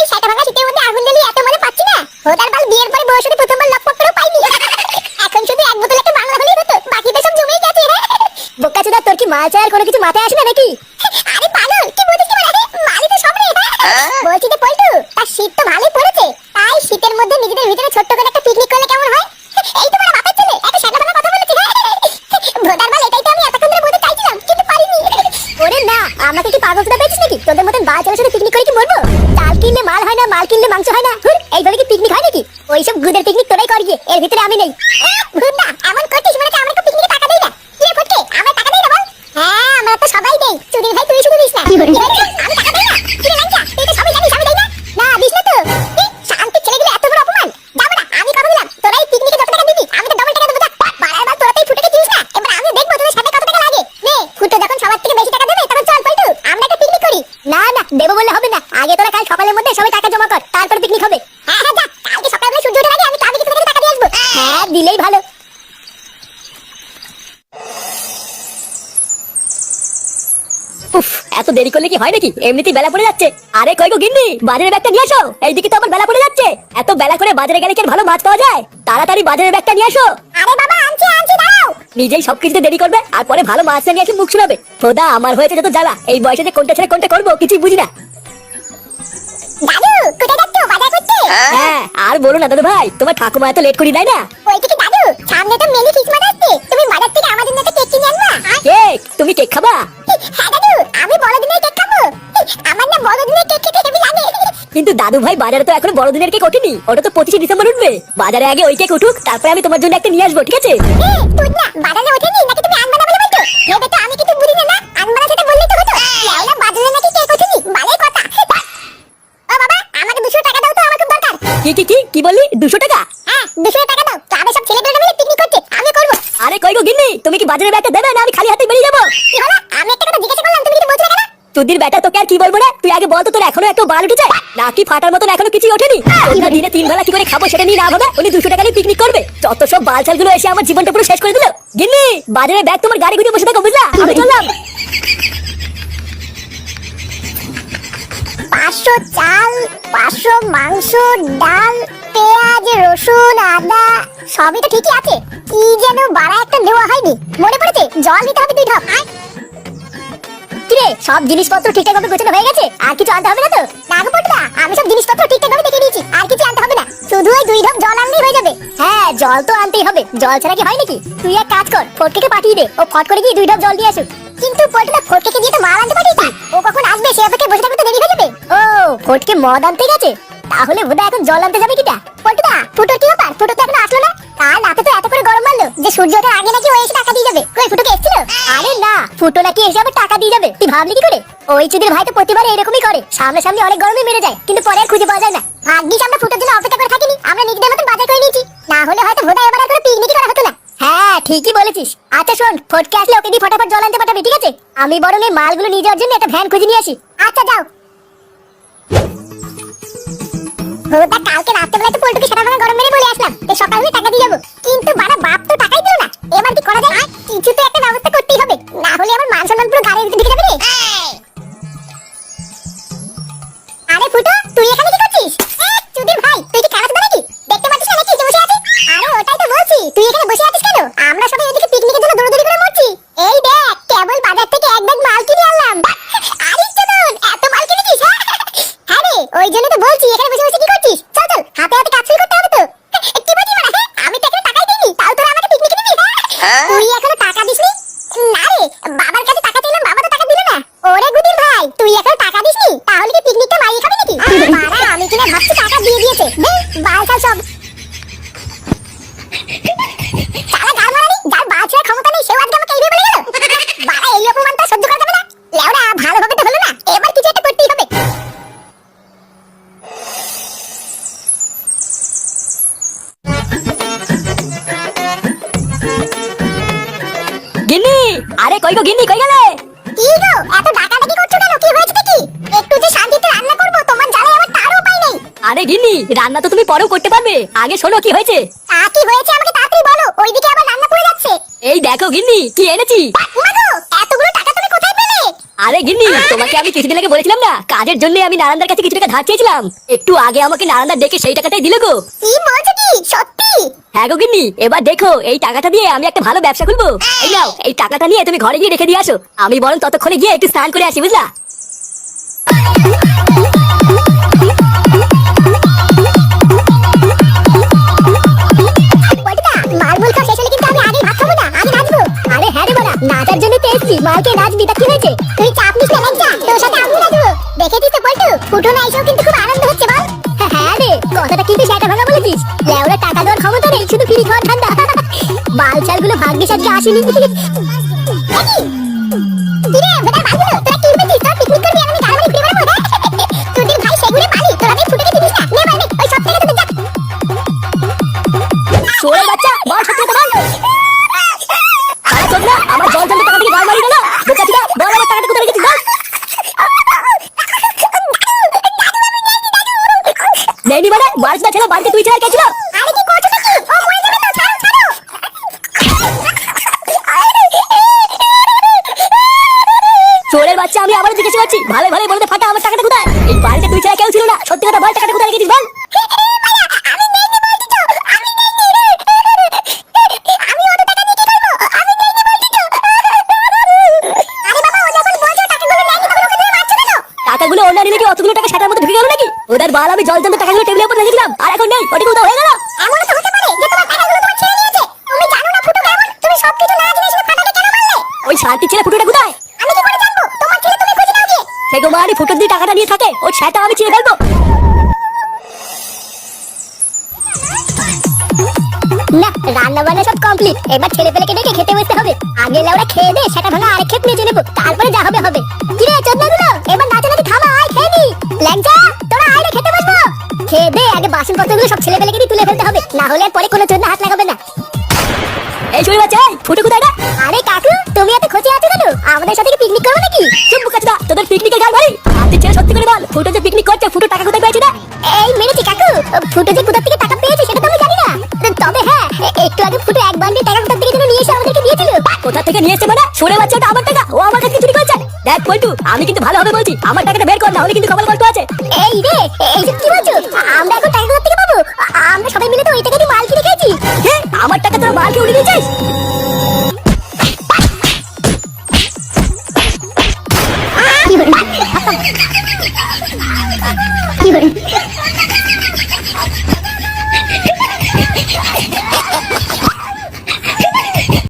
এই সেটা ভাঙা শীতের মধ্যে আগুন জ্বালিয়ে এত মজা পাচ্ছি না। ভোদার বাল বিয়ের পরে বউর সাথে প্রথমবার লকপক করেও পাইনি। এখন শুধু এক বোতল একটা বাংলা হলেই হতো, বাকিটা সব জমেই গেছে। বোকাচোদা, তোর কি মাল চায়ের কোনো কিছু মাথায় আসে না নাকি? আরে পাগল, কি বলছিস কি বলে? মালই তো সব রে। বলছি যে পল্টু, তার শীত তো ভালোই পড়েছে, তাই শীতের মধ্যে নিজেদের ভিতরে ছোট্ট করে একটা পিকনিক করলে কেমন হয়? এই তো বড় বাপের ছেলে, একটা সেটা ভাঙা কথা বলেছে। ভোদার বাল, এটাই তো আমি এতক্ষণ ধরে বলতে চাইছিলাম, কিন্তু পারিনি। ওরে না, আমাকে কি পাগল চোদা পেয়েছিস নাকি? তোদের মতন বাচ্চাদের সাথে পিকনিক করে কি মরবো? চাল কিনলে মাল হয় না, মাল কিনলে মাংস হয় না। এইভাবে কি পিকনিক হয় নাকি? ওইসব গুদের পিকনিক তোরাই কর গিয়ে, এর ভিতরে আমি নেই। ভুদা, এমন করছিস মনে হচ্ছে আমরা তো পিকনিকে টাকা দেই না। কি রে ফটকে, আমরা টাকা দেই না বল? হ্যাঁ, আমরা তো সবাই দেই। চুদির ভাই, তুই শুধু দিস না। আমি টাকা দেই না? কি রে লাঞ্চা, তুই তো সবাই জানিস আমি দেই না। না, দিস না তো। শান্তি ছেলেগুলো এত বড় অপমান। যাবো না, আমি কথা দিলাম। তোরা এই পিকনিকে যত টাকা দিবি, আমি তো ডবল টাকা দেবো। বাড়ার বার তোরা তো এই ফুটেকে চিনিস না। এবার আমি দেখবো তোদের সাথে কত টাকা লাগে। নে, ফুটো যখন সবার থেকে বেশি টাকা দেবে, তখন চল পল্টু, আমরা একটা পিকনিক করি। না না, দেবো বললে হবে না। আগে তোরা কাল সকালের মধ্যে সবাই টাকা জমা কর, তারপর পিকনিক হবে। হ্যাঁ হ্যাঁ, যা, কালকে সকালবেলা সূর্য ওঠার আগে আমি কালকে কিছু টাকা দিয়ে আসবো। হ্যাঁ, দিলেই ভালো। উফ, এত দেরি করলে কি হয় নাকি? এমনিতেই বেলা পড়ে যাচ্ছে। আরে কই গো গিন্নি, বাজারের ব্যাগটা নিয়ে আসো। এইদিকে তো আমার বেলা পড়ে যাচ্ছে। এত বেলা করে বাজারে গেলে কি আর ভালো মাছ পাওয়া যায়? তাড়াতাড়ি বাজারের ব্যাগটা নিয়ে আসো। আরে বাবা, আনছি আনছি, দাঁড়াও। নিজেই সবকিছুতে দেরি করবে আর পরে ভালো মাছ নিয়ে এসে মুখ শোনাবে। খোদা, আমার হয়েছে যত জ্বালা। এই বয়সে যে কোনটা ছেড়ে কোনটা করবো কিছুই বুঝি না। দাদু, কোথায় যাচ্ছ? বাজার করতে? হ্যাঁ, আর বলো না দাদু ভাই, তোমার ঠাকুমা এত লেট করি দেয় না। ওইটা কি দাদু? সামনে তো মেরি খ্রিসমাস আসছে, তুমি বাজার থেকে আমার জন্য একটা কেক কিনে আনবা। কেক? তুমি কেক খাবা? হ্যাঁ দাদু, আমি বড়দিনের কেক খাবো। আমার না বড়দিনের কেক খেতে হেবি লাগে। কিন্তু দাদু ভাই, বাজারে তো এখনো বড়দিনের কেক ওঠেনি। ওটা তো 25 ডিসেম্বর উঠবে। বাজারে আগে ওই কেক উঠুক, তারপরে আমি তোমার জন্য একটা নিয়ে আসবো, ঠিক আছে? তুই না বাজারে ওঠেনি নাকি? তুমি আনবা না বলে বলছো? ভেবে তো আমি কিছু বুঝি না। আনবা না সেটা বললেই তো হতো। লাউলা, বাজারে নাকি কেক ওঠেনি? ভালোই কথা। ও বাবা, আমাকে 200 টাকা দাও তো, আমার খুব দরকার। কি বললি? 200 টাকা? হ্যাঁ, 200 টাকা দাও। ক্লাবে সব ছেলেগুলো মিলে পিকনিক করছে, আমি করব। আরে কই গো গিন্নি, তুমি কি বাজারের ব্যাগটা দেবে না আমি খালি হাতে বেরিয়ে যাবো? কি হলো? আমি একটা কথা জিজ্ঞাসা করলাম, তুমি কিছু বলছো না কেন? চুদির ব্যাটা, তোকে আর কি বলবো না? তুই আগে বল তো, তোর এখনো একটু বাল উঠেছে নাকি? ফাটার মতন এখনো কিছুই ওঠেনি? আমরা দিনে 3 বেলা কি করে খাবো সেটা নিয়ে না ভাবে উনি 200 টাকা নিয়ে পিকনিক করবে? যত সব বালছালগুলো এসে আমার জীবনটা পুরো শেষ করে দিল। গিন্নি, বাজারের ব্যাগ তোমার গাড়ি ঘুরিয়ে বসে থাকো, বুঝলা? আমি চললাম। 500 চাল, 500 মাংস, ডাল, পেঁয়াজ, রসুন, আদা, সবই তো ঠিকই আছে। কি যেন বাড়া একটা নেওয়া হয়নি। মনে পড়েছে, জল নিতে হবে 2 ঢপ। কিরে, সব জিনিসপত্র ঠিকঠাক ভাবে গোছানো হয়ে গেছে? আর কিছু আনতে হবে না তো? না গো পটুদা, আমি সব জিনিসপত্র ঠিকঠাক ভাবে দেখে নিয়েছি, আর কিছু আনতে হবে না। শুধু ওই 2 ঢপ জল আনলেই হয়ে যাবে। হ্যাঁ, জল তো আনতেই হবে, জল ছাড়া কি হয় নাকি? তুই এক কাজ কর, ফটকে পাঠিয়ে দে, ও ফট করে গিয়ে 2 ঢপ জল দিয়ে আসুক। কিন্তু পটুদা, ফটকে দিয়ে তো মাল আনতে পাঠিয়েছি, ও কখন আসবে? সে অপেক্ষায় বসে থাকতে তো দেরি হয়ে যাবে। ও, ফটকে মদ আনতে গেছে? তাহলে বোধহয় এখন জল আনতে যাবে কিটা? পটুদা, ফুটোর কি ব্যাপার? ফুটো তো এখনো আসলো না। কাল রাতে তো এত করে গরম মারলো যে সূর্য ওঠার আগে নাকি ও এসে টাকা দিয়ে যাবে। কই, ফুটোকে এসেছিল? আরে না, ফুটো নাকি এসে আবার টাকা দিয়ে যাবে। তুই ভাবলি কি করে? ওই চুদির ভাই তো প্রতিবার এরকমই করে, সামনে সামনে অনেক গরমে মেরে যায়, কিন্তু পরে আর খুঁজে পাওয়া যায় না। ভাগ্যিস আমরা ফুটোর জন্য অপেক্ষা করে থাকিনি, আমরা নিজেদের মতন বাজার করে নিয়েছি। না হলে হয়তো ভোদা এবার আর কোনো পিকনিকই করা হতো না। হ্যাঁ, ঠিকই বলেছিস। আচ্ছা শোন, ফটকে আসলে ওকে দিয়ে ফটাফট জল আনতে পাঠাবি, ঠিক আছে? আমি বরং এই মালগুলো নিয়ে যাওয়ার জন্য একটা ভ্যান খুঁজে নিয়ে আসি। আচ্ছা, যাও। ভোদা, কালকে রাত্রেবেলা তো পল্টুকে সারা ভাঙা গরম মেরে বলে আসলাম যে সকালে টাকা দিয়ে যাবো, কিন্তু বাড়া বাপ তো টাকাই দিল না। এবার কি করা যায়? কিছু তো একটা ব্যবস্থা করতেই হবে, না হলে আমার মান সম্মান পুরো গাড়ির ভিতরে ঢুকে যাবে রে। আরে ফুটো, তুই এখানে কি করছিস? চুদির ভাই, তুই কি খারাপ নাকি? দেখতে পাচ্ছিস না নাকি যে বসে আছিস? আরে ওটাই তো বলছি, তুই এখানে বসে আছিস কেন? আমরা সবাই এদিকে পিকনিকের জন্য দৌড়াদৌড়ি করে মরছি। এই দেখ, কেবল বাজার থেকে এক ব্যাগ মাল কিনে আনলাম। আরে চলুন, এত মাল কিনেছিস? হ্যাঁ রে, ওই জন্য তো বলছি এখানে বসে বসে কি করছিস? চল চল, হাতে হাতে কাজ শুরু করতে হবে তো। কি বলছিস মানে? আমি তো এখনো টাকাই দিইনি, তাও তোরা আমাকে পিকনিকে নিবি? তুই এখনো টাকা দিসনি? না রে, বাবার কাছে টাকা চাইলাম, বাবা তো টাকা দিল না। ওরে গুদির ভাই, তুই এখনো টাকা দিসনি? তাহলে কি পিকনিকটা মাইয়ে খাবি নাকি? বাড়া, আমি কিনা ভাবছি টাকা দিয়ে দিয়েছে। বালকাল সব সারা গাল মারানি, যার বাঁচার ক্ষমতা নেই সেও আজকে আমাকে এইভাবে বলে গেল। বাড়া, এই অপমানটা সহ্য করা যাবে না। লেওড়া, ভালোভাবে তো হলো না, এবার কিছু একটা করতেই হবে। গিন্নি, আরে কই গো গিন্নি, কই গেলে? কি গো, এত ডাকাডাকি করছো কেন? কি হয়েছে কি? একটু যে শান্তিতে রান্না করব, তোমার জ্বালায় আমার তারও উপায় নেই। আরে গিন্নি, রান্না তো তুমি পরেও করতে পারবে, আগে শোনো কি হয়েছে। তা কি হয়েছে আমাকে তাড়াতাড়ি বলো, ওইদিকে আবার রান্না পড়ে যাচ্ছে। এই দেখো গিন্নি, কি এনেছি। উমা গো, এতগুলো টাকা তুমি কোথায় পেলে? আরে গিন্নি, তোমাকে আমি কিছুদিন আগে বলেছিলাম না কাজের জন্য আমি নারায়ণদার কাছে কিছু টাকা ধার চেয়েছিলাম। একটু আগে আমাকে নারায়ণদা ডেকে সেই টাকাটাই দিল গো। কি বলছো কি সত্যি? হ্যাঁ গো গিন্নি, এবার দেখো এই টাকাটা দিয়ে আমি একটা ভালো ব্যবসা খুলবো। এই নাও, এই টাকাটা নিয়ে তুমি ঘরে গিয়ে রেখে দিয়ে আসো। আমি বরং ততক্ষণে গিয়ে একটু স্নান করে আসি, বুঝলা? পল্টুদা, মালমূল খাওয়া শেষ হলে কিন্তু আমি আগে ভাত খাবো না, আমি নাচবো। আরে হ্যাঁ রে বাড়া, নাচার জন্য তো এসেছি, মালকে নাচবি তা কি হয়েছে? তুই চাপ নিস না ল্যাংচা, তোর সাথে আমিও নাচবো। দেখেছিস তো পল্টু, ফুটো না এসেও কিন্তু খুব আনন্দ হচ্ছে বল। হ্যাঁ রে, কথাটা কিন্তু সেটা ভাঙা বলেছিস। লেওরা টাকা দেওয়ার ক্ষমতা নেই, শুধু ফিরি খাওয়ার ঠান্ডা। বালছালগুলো ভাগ্যিস আজকে আসেনি। কিরে বেটা বালগুলো, তোরা কি ভেবেছিস তোর পিকনিক করবি আর আমি গাড়ি ঘুরে বেড়াবো? তোদের ভাই সেগুলো পালি, তোরা দেখ ফুটোকে চিনিস না। নে ভাই নে, ওই সব টাকা তোদের যা। চোরের বাচ্চা, বল সত্যি কথা বল। আরে চোদ না, আমার জল জলের টাকা থেকে গাল মারি গেল। বোকাচোদা, বল আমার টাকাটা কোথায় রেখেছিস বল। নেই মানে বাড়িতে ছিল, বাড়িতে তুই ছাড়া কে ছিল? আরে কি করছো নাকি? ও মরে যাবে তো, ছাড়ো ছাড়ো। চোরের বাচ্চা, আমি আবার জিজ্ঞেস করছি, ভালো ভালো বলতে ফাটা আমার টাকাটা কোথায়? এই বাড়িতে তুই ছাড়া কেউ ছিল না, সত্যি কথা বল, টাকাটা কোথায় রেখেছিস বল। আমি নেইনি বলছি তো, আমি নেইনি রে। আমি অত টাকা নিয়ে কি করবো? আমি নেইনি বলছি তো। আরে বাবা, ও যখন বলছে টাকাগুলো নেইনি তখন ওকে তুমি মারছো কেন? টাকাগুলো অন্য নিলে কি অতগুলো টাকা সেটার মধ্যে ঢুকে গেল নাকি? ওদের বাল আমি জল জলের টাকাগুলো টেবিলের উপর রেখেছিলাম, আর এখন নেই, ওটা কোথাও হয়ে গেল। এমনও তো হতে পারে যে তোমার টাকাগুলো তোমার ছেড়ে নিয়েছে। তুমি জানো না ফুটো কেমন? তুমি সবকিছু না জেনে শুনে ফাটাকে কেন মারলে? ওই শান্তি ছেলে ফুটোটা কোথায়? আমি কি করে জানবো? তোমার ছেলে তুমি খুঁজে নাও গিয়ে। সে গো মারি, ফুটোর দিয়ে টাকাটা নিয়ে থাকে, ওর সেটা আমি ছিঁড়ে ফেলবো। না, রান্না বান্না সব কমপ্লিট, এবার ছেলে পেলেকে ডেকে খেতে বসতে হবে। আগে ওরা খেয়ে দে, সেটা ভাঙা আরেক খেত নিয়ে নেবো, তারপরে যা হবে হবে। কিরে চোদনাগুলো, এবার নাচানাচি থামা, আয় খেয়ে নি। ল্যাংচা, তোরা আয় রে, খেতে বসবো। খেয়ে দে, আগে বাসন পত্রগুলো সব ছেলে পেলেকে তুলে ফেলতে হবে, না হলে আর পরে কোনো চোদনা হাত লাগাবে না। এই চুরি বাচ্চা, এই, ফুটো কোথায় না? আরে কাকু, তুমি এত খোঁজে আছো কেন? আমাদের সাথে কি পিকনিক করবে নাকি? চুপ বোকাচোদা, তোদের পিকনিকের গাল মারি। শান্তি ছেলে সত্যি করে বল, ফুটো যে পিকনিক করছে, ফুটো টাকা কোথায় পেয়েছে না? এই মেরেছি কাকু, ফুটো যে কোথা থেকে টাকা পেয়েছে সেটা তো আমি জানি না। তবে হ্যাঁ, একটু আগে ফুটো এক বান্ডিল টাকা কোথা থেকে যেন নিয়ে এসে আমাদেরকে দিয়েছিল। কোথা থেকে নিয়ে এসছে মানে? সরে বাচ্চা, ওটা আমার টাকা, ও আমার কাছে চুরি করেছে। দেখ পল্টু, আমি কিন্তু ভালো হবে বলছি, আমার টাকাটা বের কর, না হলে কিন্তু কপাল গল্প আছে। এই রে, এইসব কি বলছো? আমরা এখন টাকা কোথা থেকে পাবো? আমরা সবাই মিলে তো ওই টাকা দিয়ে মাল কিনে খেয়েছি। হে, আমার টাকা তোরা মালকে উড়িয়ে দিয়েছিস?